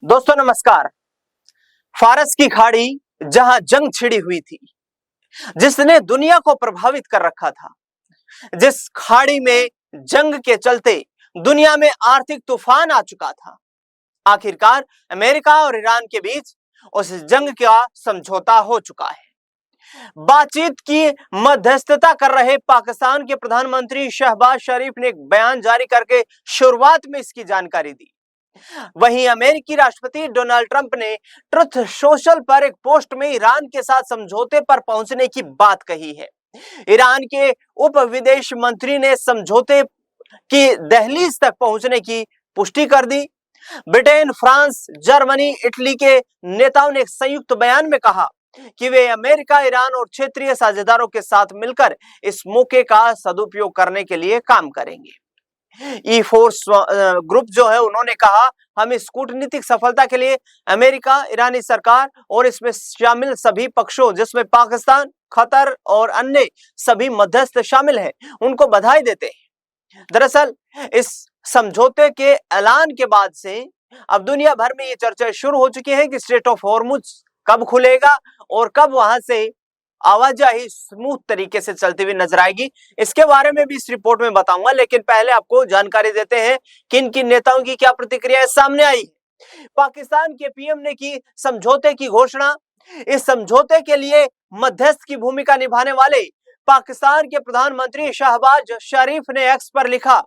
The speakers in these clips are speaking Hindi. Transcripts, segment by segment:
दोस्तों नमस्कार। फारस की खाड़ी जहां जंग छिड़ी हुई थी, जिसने दुनिया को प्रभावित कर रखा था, जिस खाड़ी में जंग के चलते दुनिया में आर्थिक तूफान आ चुका था, आखिरकार अमेरिका और ईरान के बीच उस जंग का समझौता हो चुका है। बातचीत की मध्यस्थता कर रहे पाकिस्तान के प्रधानमंत्री शहबाज शरीफ ने एक बयान जारी करके शुरुआत में इसकी जानकारी दी। वहीं अमेरिकी राष्ट्रपति डोनाल्ड ट्रंप ने ट्रुथ सोशल पर एक पोस्ट में ईरान के साथ समझौते पर पहुंचने की बात कही है। ईरान के उप विदेश मंत्री ने समझौते की दहलीज तक पहुंचने की पुष्टि कर दी। ब्रिटेन, फ्रांस, जर्मनी, इटली के नेताओं ने एक संयुक्त बयान में कहा कि वे अमेरिका, ईरान और क्षेत्रीय साझेदारों के साथ मिलकर इस मौके का सदुपयोग करने के लिए काम करेंगे। ई फोर्स ग्रुप जो है, उन्होंने कहा, हम इस कूटनीतिक सफलता के लिए अमेरिका, ईरानी सरकार और इसमें शामिल सभी पक्षों, जिसमें पाकिस्तान, कतर और अन्य सभी मध्यस्थ शामिल हैं, उनको बधाई देते हैं। दरअसल इस समझौते के ऐलान के बाद से अब दुनिया भर में ये चर्चा शुरू हो चुकी है कि स्ट्रेट ऑफ हॉर्मुज कब खुलेगा और कब वहां से आवाजाही स्मूथ तरीके से चलती हुई नजर आएगी। इसके बारे में भी इस रिपोर्ट में बताऊंगा, लेकिन पहले आपको जानकारी देते हैं किन किन नेताओं की क्या प्रतिक्रिया सामने आई। पाकिस्तान के पीएम ने की समझौते की घोषणा। इस समझौते के लिए मध्यस्थ की भूमिका निभाने वाले पाकिस्तान के प्रधानमंत्री शहबाज शरीफ ने एक्स पर लिखा,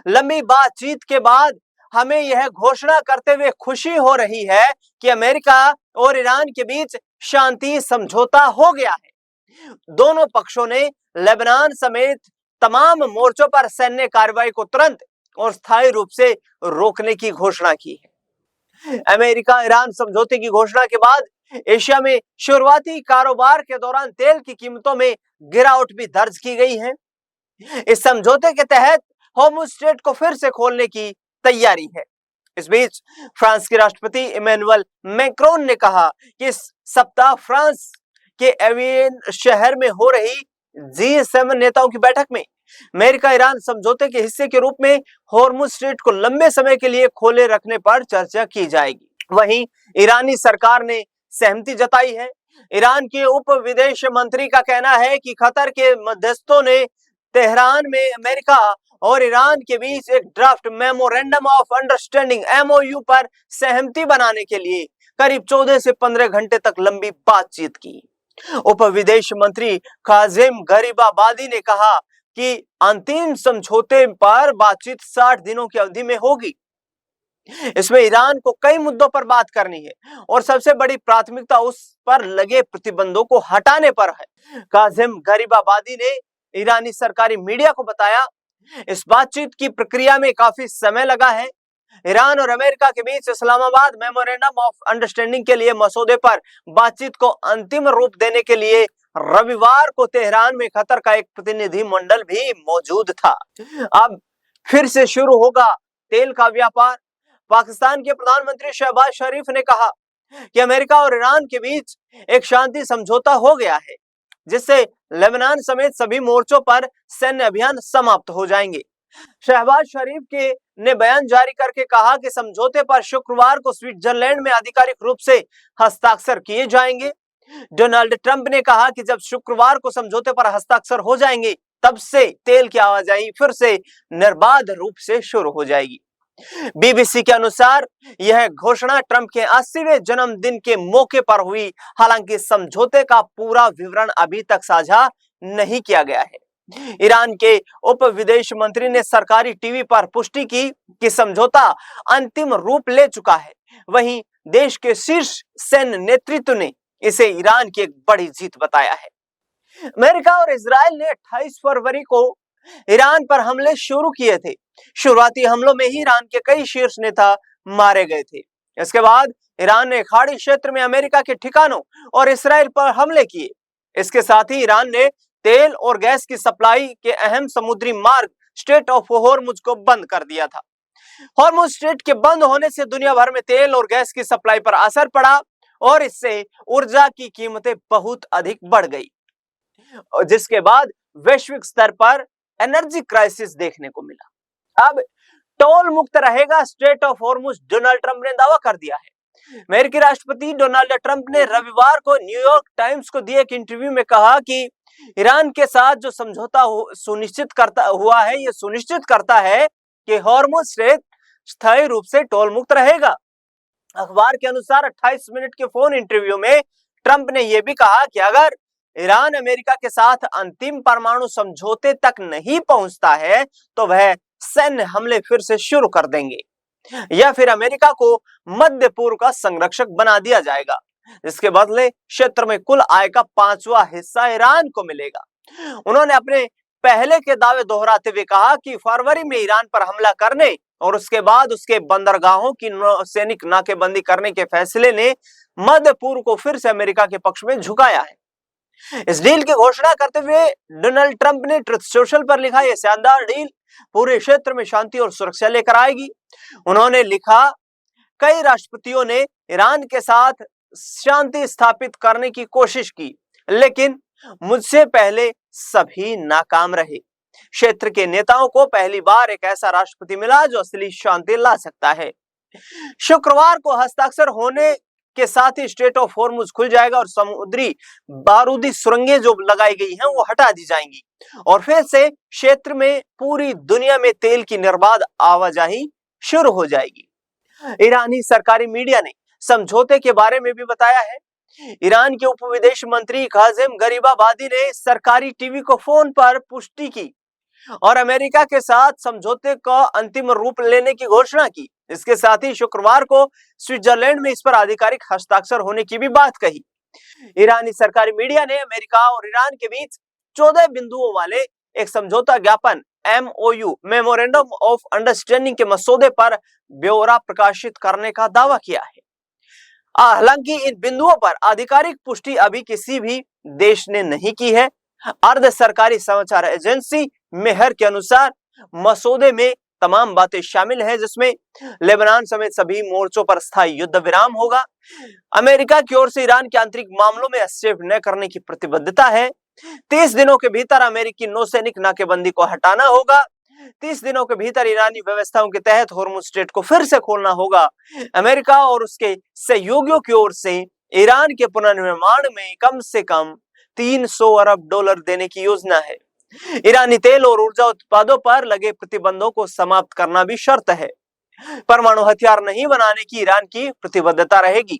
लंबी बातचीत के बाद हमें यह घोषणा करते हुए खुशी हो रही है कि अमेरिका और ईरान के बीच शांति समझौता हो गया है। दोनों पक्षों ने लेबनान समेत तमाम मोर्चों पर सैन्य कार्रवाई को तुरंत और स्थायी रूप से रोकने की घोषणा की है। अमेरिका ईरान समझौते की घोषणा के बाद एशिया में शुरुआती कारोबार के दौरान तेल की कीमतों में गिरावट भी दर्ज की गई है। इस समझौते के तहत हॉर्मुज स्ट्रेट को फिर से खोलने की तैयारी है। इस बीच फ्रांस के राष्ट्रपति इमैनुअल मैक्रोन ने कहा कि इस सप्ताह फ्रांस के एवियन शहर में हो रही G7 नेताओं की बैठक में अमेरिका ईरान समझौते के हिस्से के रूप में हॉर्मुज स्ट्रेट को लंबे समय के लिए खोले रखने पर चर्चा की जाएगी। वहीं ईरानी सरकार ने सहमति जताई है। ईरान के उप विदेश मंत्री का कहना है कि कतर के मध्यस्थों ने तेहरान में अमेरिका और ईरान के बीच एक draft memorandum of understanding MOU पर सहमति बनाने के लिए करीब 14 से 15 घंटे तक लंबी बातचीत की। उप विदेश मंत्री काजिम गरीबाबादी ने कहा कि अंतिम समझौते पर बातचीत 60 दिनों की अवधि में होगी। इसमें ईरान को कई मुद्दों पर बात करनी है और सबसे बड़ी प्राथमिकता उस पर लगे प्रतिबंधों को हटाने पर है। काजिम गरीबाबादी ने ईरानी सरकारी मीडिया को बताया, इस बातचीत की प्रक्रिया में काफी समय लगा है। ईरान और अमेरिका के बीच इस्लामाबाद मेमोरेंडम ऑफ अंडरस्टैंडिंग के लिए मसौदे पर बातचीत को अंतिम रूप देने के लिए रविवार को तेहरान में कतर का एक प्रतिनिधि मंडल भी मौजूद था। अब फिर से शुरू होगा तेल का व्यापार। पाकिस्तान के प्रधानमंत्री शहबाज शरीफ ने कहा कि अमेरिका और ईरान के बीच एक शांति समझौता हो गया है, जिससे लेबनान समेत सभी मोर्चों पर सैन्य अभियान समाप्त हो जाएंगे। शहबाज शरीफ के ने बयान जारी करके कहा कि समझौते पर शुक्रवार को स्विट्जरलैंड में आधिकारिक रूप से हस्ताक्षर किए जाएंगे। डोनाल्ड ट्रंप ने कहा कि जब शुक्रवार को समझौते पर हस्ताक्षर हो जाएंगे, तब से तेल की आवाजाही फिर से निर्बाध रूप से शुरू हो जाएगी। बीबीसी के अनुसार यह घोषणा ट्रंप के 80वें जन्मदिन के मौके पर हुई। हालांकि समझौते का पूरा विवरण अभी तक साझा नहीं किया गया है। ईरान के उप विदेश मंत्री ने सरकारी टीवी पर पुष्टि की कि समझौता अंतिम रूप ले चुका है। वहीं देश के शीर्ष सैन्य नेतृत्व ने इसे ईरान की एक बड़ी जीत बताया है। अमेरिका और इजराइल ने 28 फरवरी को ईरान पर हमले शुरू किए थे। शुरुआती हमलों में ही ईरान के कई शीर्ष नेता मारे गए थे। इसके बाद ईरान ने खाड़ी क्षेत्र में अमेरिका के ठिकानों और इसराइल पर हमले किए। इसके साथ ही ईरान ने तेल और गैस की सप्लाई के अहम समुद्री मार्ग स्ट्रेट ऑफ हॉर्मुज को बंद कर दिया था। हॉर्मुज स्ट्रेट के बंद होने से दुनिया भर में तेल और गैस की सप्लाई पर असर पड़ा और इससे ऊर्जा की कीमतें बहुत अधिक बढ़ गई, जिसके बाद वैश्विक स्तर पर एनर्जी क्राइसिस देखने को मिला। अब टोल मुक्त रहेगा straight of Hormuz, Donald Trump ने दावा कर दिया है। अमेरिकी राष्ट्रपति डोनाल्ड ट्रंप ने रविवार को न्यूयॉर्क टाइम्स को दिए एक इंटरव्यू में कहा कि ईरान के साथ जो समझौता सुनिश्चित करता हुआ है, यह सुनिश्चित करता है कि हॉर्मुज स्ट्रेट स्थायी रूप से टोल मुक्त रहेगा। अखबार के अनुसार 28 मिनट के फोन इंटरव्यू में ट्रंप ने यह भी कहा कि अगर ईरान अमेरिका के साथ अंतिम परमाणु समझौते तक नहीं पहुंचता है तो वह सैन्य हमले फिर से शुरू कर देंगे या फिर अमेरिका को मध्य पूर्व का संरक्षक बना दिया जाएगा, जिसके बदले क्षेत्र में कुल आय का 5वां हिस्सा ईरान को मिलेगा। उन्होंने अपने पहले के दावे दोहराते हुए कहा कि फरवरी में ईरान पर हमला करने और उसके बाद उसके बंदरगाहों की सैनिक नाकेबंदी करने के फैसले ने मध्य पूर्व को फिर से अमेरिका के पक्ष में झुकाया है। इस डील की घोषणा करते हुए डोनाल्ड ट्रंप ने ट्रुथ सोशल पर लिखा, यह शानदार डील पूरे क्षेत्र में शांति और सुरक्षा लेकर आएगी। उन्होंने लिखा, कई राष्ट्रपतियों ने ईरान के साथ शांति स्थापित करने की कोशिश की, लेकिन मुझसे पहले सभी नाकाम रहे। क्षेत्र के नेताओं को पहली बार एक ऐसा राष्ट्रपति मिला जो असली शांति ला सकता है। शुक्रवार को हस्ताक्षर होने के साथ ही स्ट्रेट ऑफ हॉर्मुज खुल जाएगा और समुद्री बारूदी सुरंगें जो लगाई गई हैं वो हटा दी जाएंगी और फिर से क्षेत्र में पूरी दुनिया में तेल की निर्बाध आवाजाही शुरू हो जाएगी। ईरानी सरकारी मीडिया ने समझौते के बारे में भी बताया है। ईरान के उप विदेश मंत्री काजिम गरीबाबादी ने सरकारी टीवी को फोन पर पुष्टि की और अमेरिका के साथ समझौते का अंतिम रूप लेने की घोषणा की। इसके साथ ही शुक्रवार को स्विट्जरलैंड में इस पर आधिकारिक हस्ताक्षर होने की भी बात कही। ईरानी सरकारी मीडिया ने अमेरिका और ईरान के बीच 14 बिंदुओं वाले एक समझौता ज्ञापन MOU मेमोरेंडम ऑफ अंडरस्टैंडिंग के मसौदे पर ब्यौरा प्रकाशित करने का दावा किया है। हालांकि इन बिंदुओं पर आधिकारिक पुष्टि अभी किसी भी देश ने नहीं की है। अर्ध सरकारी समाचार एजेंसी मेहर के अनुसार मसौदे में तमाम बातें शामिल हैं, जिसमें लेबनान समेत सभी मोर्चों पर स्थायी युद्ध विराम होगा। अमेरिका की ओर से ईरान के आंतरिक मामलों में हस्तक्षेप न करने की प्रतिबद्धता है। 30 दिनों के भीतर अमेरिकी नौसैनिक नाकेबंदी को हटाना होगा। 30 दिनों के भीतर ईरानी व्यवस्थाओं के तहत हॉर्मुज स्ट्रेट को फिर से खोलना होगा। अमेरिका और उसके सहयोगियों की ओर से ईरान के पुनर्निर्माण में कम से कम $300 अरब देने की योजना है। ईरानी तेल और ऊर्जा उत्पादों पर लगे प्रतिबंधों को समाप्त करना भी शर्त है। परमाणु हथियार नहीं बनाने की ईरान की प्रतिबद्धता रहेगी।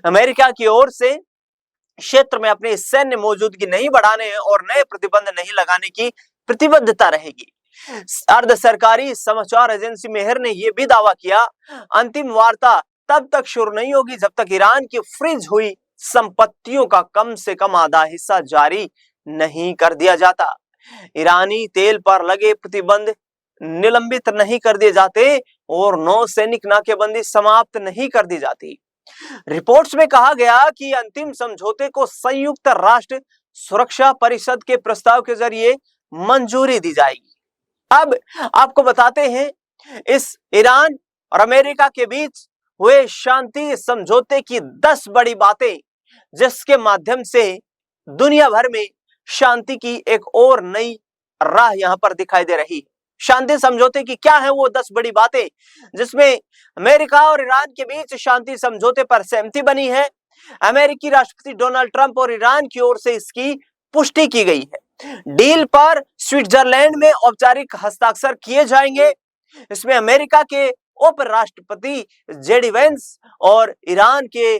अमेरिका की ओर से क्षेत्र में अपनी सैन्य मौजूदगी नहीं बढ़ाने और नए प्रतिबंध नहीं लगाने की प्रतिबद्धता रहेगी। अर्ध सरकारी समाचार एजेंसी मेहर ने यह भी दावा किया, अंतिम वार्ता तब तक शुरू नहीं होगी जब तक ईरान की फ्रीज हुई संपत्तियों का कम से कम आधा हिस्सा जारी नहीं कर दिया जाता। ईरानी तेल पर लगे प्रतिबंध निलंबित नहीं कर दिए जाते और नौसैनिक नाकेबंदी समाप्त नहीं कर दी जाती। रिपोर्ट्स में कहा गया कि अंतिम समझौते को संयुक्त राष्ट्र सुरक्षा परिषद के प्रस्ताव के जरिए मंजूरी दी जाएगी। अब आपको बताते हैं इस ईरान और अमेरिका के बीच हुए शांति समझौते की 10 बड़ी बातें, जिसके माध्यम से दुनिया भर में शांति की एक और नई राह यहां पर दिखाई दे रही है। शांति समझौते की क्या है वो 10 बड़ी बातें, जिसमें अमेरिका और ईरान के बीच शांति समझौते पर सहमति बनी है। अमेरिकी राष्ट्रपति डोनाल्ड ट्रंप और ईरान की ओर से इसकी पुष्टि की गई है। डील पर स्विट्जरलैंड में औपचारिक हस्ताक्षर किए जाएंगे। इसमें अमेरिका के उप राष्ट्रपति जेडी वेंस और ईरान के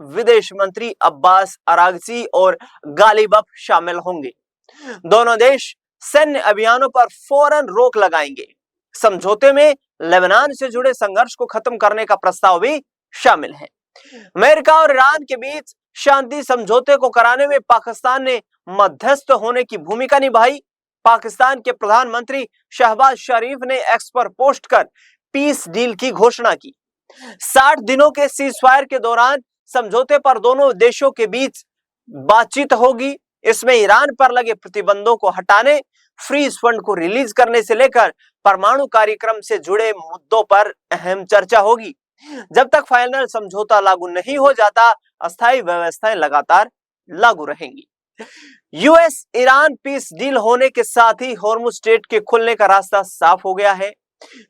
विदेश मंत्री अब्बास अरागची और गालिबफ शामिल होंगे। दोनों देश सैन्य अभियानों पर फौरन रोक लगाएंगे। समझौते में लेबनान से जुड़े संघर्ष को खत्म करने का प्रस्ताव भी शामिल है। अमेरिका और ईरान के बीच शांति समझौते को कराने में पाकिस्तान ने मध्यस्थ होने की भूमिका निभाई। पाकिस्तान के प्रधानमंत्री शहबाज शरीफ ने एक्स पर पोस्ट कर पीस डील की घोषणा की। 60 दिनों के सीजफायर के दौरान समझौते पर दोनों देशों के बीच बातचीत होगी। इसमें ईरान पर लगे प्रतिबंधों को हटाने, फ्रीज फंड को रिलीज करने से लेकर परमाणु कार्यक्रम से जुड़े मुद्दों पर अहम चर्चा होगी। जब तक फाइनल समझौता लागू नहीं हो जाता, अस्थायी व्यवस्थाएं लगातार लागू रहेंगी। यूएस ईरान पीस डील होने के साथ ही हॉर्मुज स्ट्रेट के खुलने का रास्ता साफ हो गया है।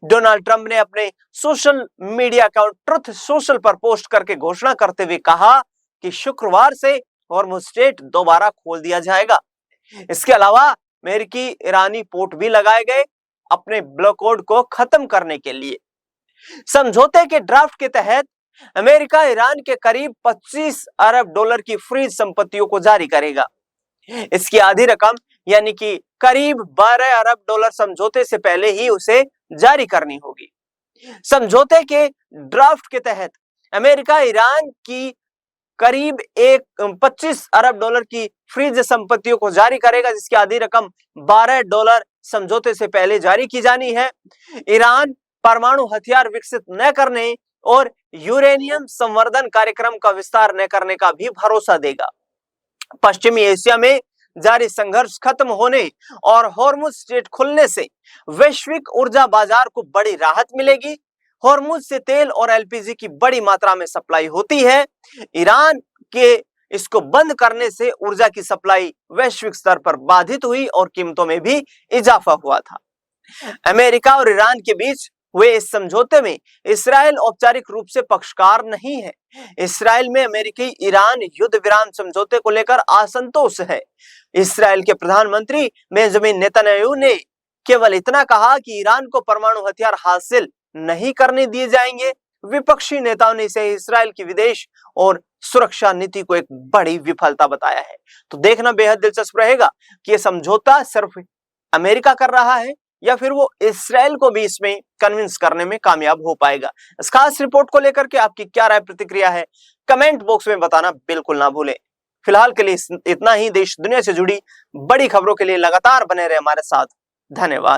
डोनाल्ड ट्रंप ने अपने social media account truth social पर पोस्ट करके घोषणा करते हुए कहा कि शुक्रवार से हॉर्मुज़ स्ट्रेट दोबारा खोल दिया जाएगा। इसके अलावा अमेरिकी ईरानी पोर्ट भी लगाए गए अपने ब्लॉकआउट को खत्म करने के लिए। समझौते के ड्राफ्ट के तहत अमेरिका ईरान के करीब 25 अरब डॉलर की फ्रीज संपत्तियों को जारी करेगा। इसकी आधी रकम यानी कि करीब 12 अरब डॉलर समझौते से पहले ही उसे जारी करनी होगी। समझौते के ड्राफ्ट के तहत अमेरिका ईरान की करीब 25 अरब डॉलर की फ्रीज संपत्तियों को जारी करेगा, जिसकी आधी रकम 12 डॉलर समझौते से पहले जारी की जानी है। ईरान परमाणु हथियार विकसित न करने और यूरेनियम संवर्धन कार्यक्रम का विस्तार न करने का भी भरोसा देगा। पश्चिमी एशिया में जारी संघर्ष खत्म होने और हॉर्मुज़ स्ट्रेट खुलने से वैश्विक ऊर्जा बाजार को बड़ी राहत मिलेगी। हॉर्मुज़ से तेल और एलपीजी की बड़ी मात्रा में सप्लाई होती है। ईरान के इसको बंद करने से ऊर्जा की सप्लाई वैश्विक स्तर पर बाधित हुई और कीमतों में भी इजाफा हुआ था। अमेरिका और ईरान के बीच हुए इस समझौते में इस्राएल औपचारिक रूप से पक्षकार नहीं है। इस्राएल में अमेरिकी ईरान युद्ध विराम समझौते को लेकर असंतोष है। इस्राएल के प्रधानमंत्री बेंजामिन नेतन्याहू ने केवल इतना कहा कि ईरान को परमाणु हथियार हासिल नहीं करने दिए जाएंगे। विपक्षी नेताओं ने इसे इस्राएल की विदेश और सुरक्षा नीति को एक बड़ी विफलता बताया है। तो देखना बेहद दिलचस्प रहेगा कि यह समझौता सिर्फ अमेरिका कर रहा है या फिर वो इस्राएल को भी इसमें कन्विंस करने में कामयाब हो पाएगा। इस खास रिपोर्ट को लेकर के आपकी क्या राय प्रतिक्रिया है, कमेंट बॉक्स में बताना बिल्कुल ना भूलें। फिलहाल के लिए इतना ही। देश दुनिया से जुड़ी बड़ी खबरों के लिए लगातार बने रहे हमारे साथ। धन्यवाद।